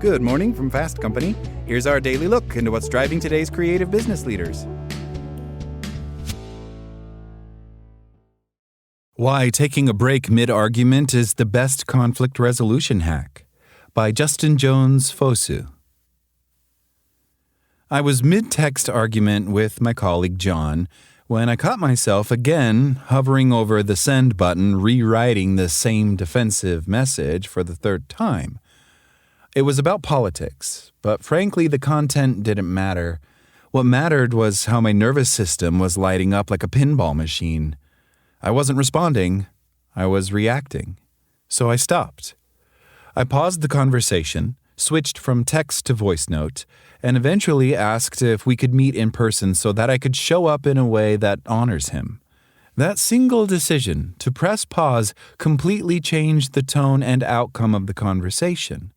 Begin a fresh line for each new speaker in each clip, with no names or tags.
Good morning from Fast Company. Here's our daily look into what's driving today's creative business leaders. Why taking a break mid-argument is the best conflict resolution hack, by Justin Jones Fosu. I was mid-text argument with my colleague John when I caught myself again hovering over the send button, rewriting the same defensive message for the third time. It was about politics, but frankly the content didn't matter. What mattered was how my nervous system was lighting up like a pinball machine. I wasn't responding, I was reacting. So I stopped. I paused the conversation, switched from text to voice note, and eventually asked if we could meet in person so that I could show up in a way that honors him. That single decision to press pause completely changed the tone and outcome of the conversation.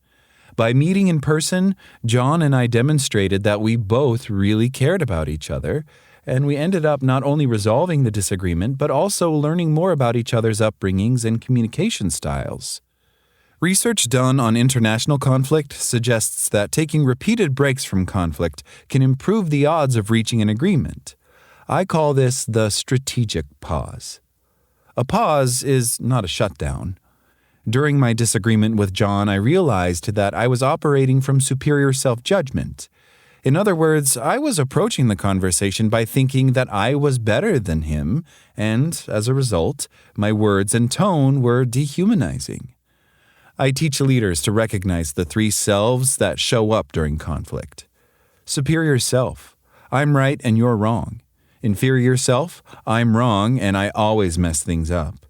By meeting in person, John and I demonstrated that we both really cared about each other, and we ended up not only resolving the disagreement, but also learning more about each other's upbringings and communication styles. Research done on international conflict suggests that taking repeated breaks from conflict can improve the odds of reaching an agreement. I call this the strategic pause. A pause is not a shutdown. During my disagreement with John, I realized that I was operating from superior self-judgment. In other words, I was approaching the conversation by thinking that I was better than him, and as a result, my words and tone were dehumanizing. I teach leaders to recognize the three selves that show up during conflict. Superior self, I'm right and you're wrong. Inferior self, I'm wrong and I always mess things up.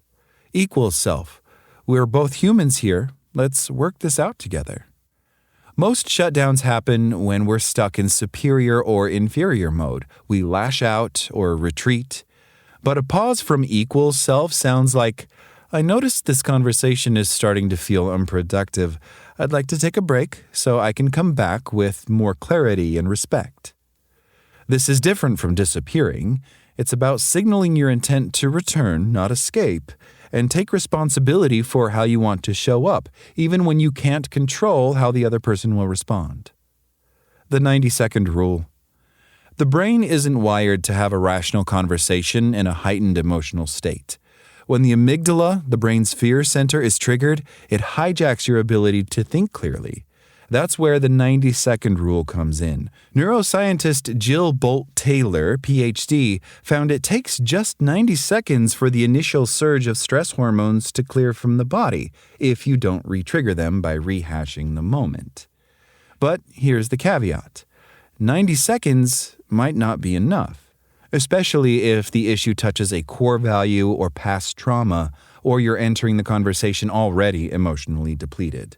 Equal self, we're both humans here, let's work this out together. Most shutdowns happen when we're stuck in superior or inferior mode. We lash out or retreat. But a pause from equal self sounds like, I noticed this conversation is starting to feel unproductive. I'd like to take a break so I can come back with more clarity and respect. This is different from disappearing. It's about signaling your intent to return, not escape, and take responsibility for how you want to show up, even when you can't control how the other person will respond. The 90-second rule. The brain isn't wired to have a rational conversation in a heightened emotional state. When the amygdala, the brain's fear center, is triggered, it hijacks your ability to think clearly. That's where the 90-second rule comes in. Neuroscientist Jill Bolte Taylor, Ph.D., found it takes just 90 seconds for the initial surge of stress hormones to clear from the body, if you don't re-trigger them by rehashing the moment. But here's the caveat. 90 seconds might not be enough, especially if the issue touches a core value or past trauma, or you're entering the conversation already emotionally depleted.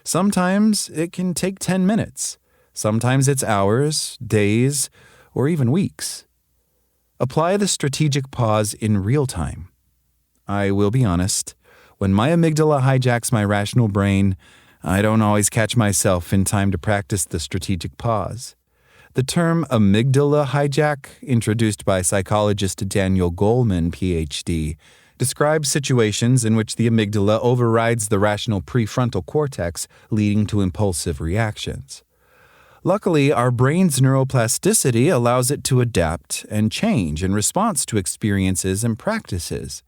Sometimes it can take 10 minutes. Sometimes it's hours, days, or even weeks. Apply the strategic pause in real time. I will be honest, when my amygdala hijacks my rational brain, I don't always catch myself in time to practice the strategic pause. The term amygdala hijack, introduced by psychologist Daniel Goleman, Ph.D., describes situations in which the amygdala overrides the rational prefrontal cortex, leading to impulsive reactions. Luckily, our brain's neuroplasticity allows it to adapt and change in response to experiences and practices.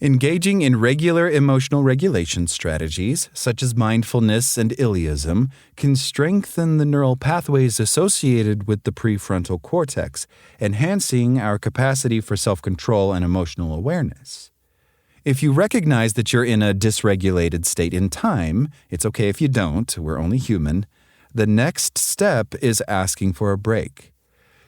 Engaging in regular emotional regulation strategies, such as mindfulness and iliism, can strengthen the neural pathways associated with the prefrontal cortex, enhancing our capacity for self-control and emotional awareness. If you recognize that you're in a dysregulated state in time, it's okay if you don't, we're only human, the next step is asking for a break.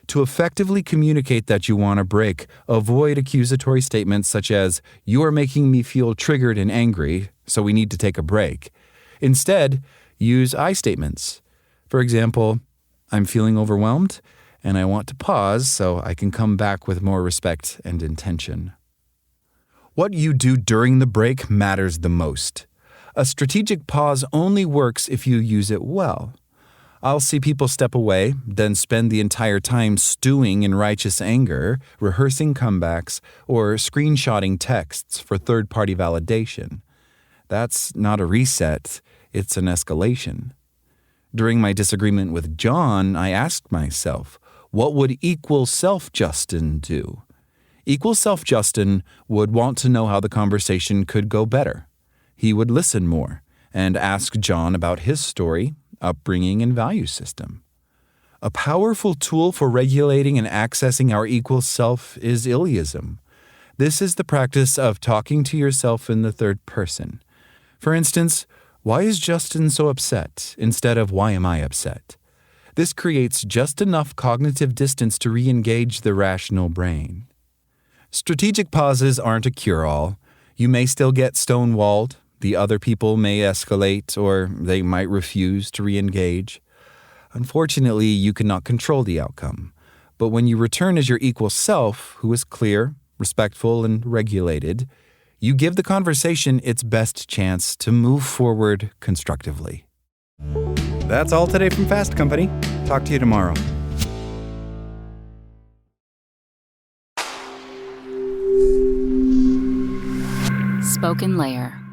To effectively communicate that you want a break, avoid accusatory statements such as, "You are making me feel triggered and angry, so we need to take a break." Instead, use I statements. For example, "I'm feeling overwhelmed, and I want to pause so I can come back with more respect and intention." What you do during the break matters the most. A strategic pause only works if you use it well. I'll see people step away, then spend the entire time stewing in righteous anger, rehearsing comebacks, or screenshotting texts for third-party validation. That's not a reset, it's an escalation. During my disagreement with John, I asked myself, what would equal self Justin do? Equal self Justin would want to know how the conversation could go better. He would listen more and ask John about his story, upbringing, and value system. A powerful tool for regulating and accessing our equal self is Iliism. This is the practice of talking to yourself in the third person. For instance, why is Justin so upset instead of why am I upset? This creates just enough cognitive distance to re-engage the rational brain. Strategic pauses aren't a cure-all. You may still get stonewalled, the other people may escalate, or they might refuse to re-engage. Unfortunately, you cannot control the outcome. But when you return as your equal self, who is clear, respectful, and regulated, you give the conversation its best chance to move forward constructively. That's all today from Fast Company. Talk to you tomorrow.
SpokenLayer.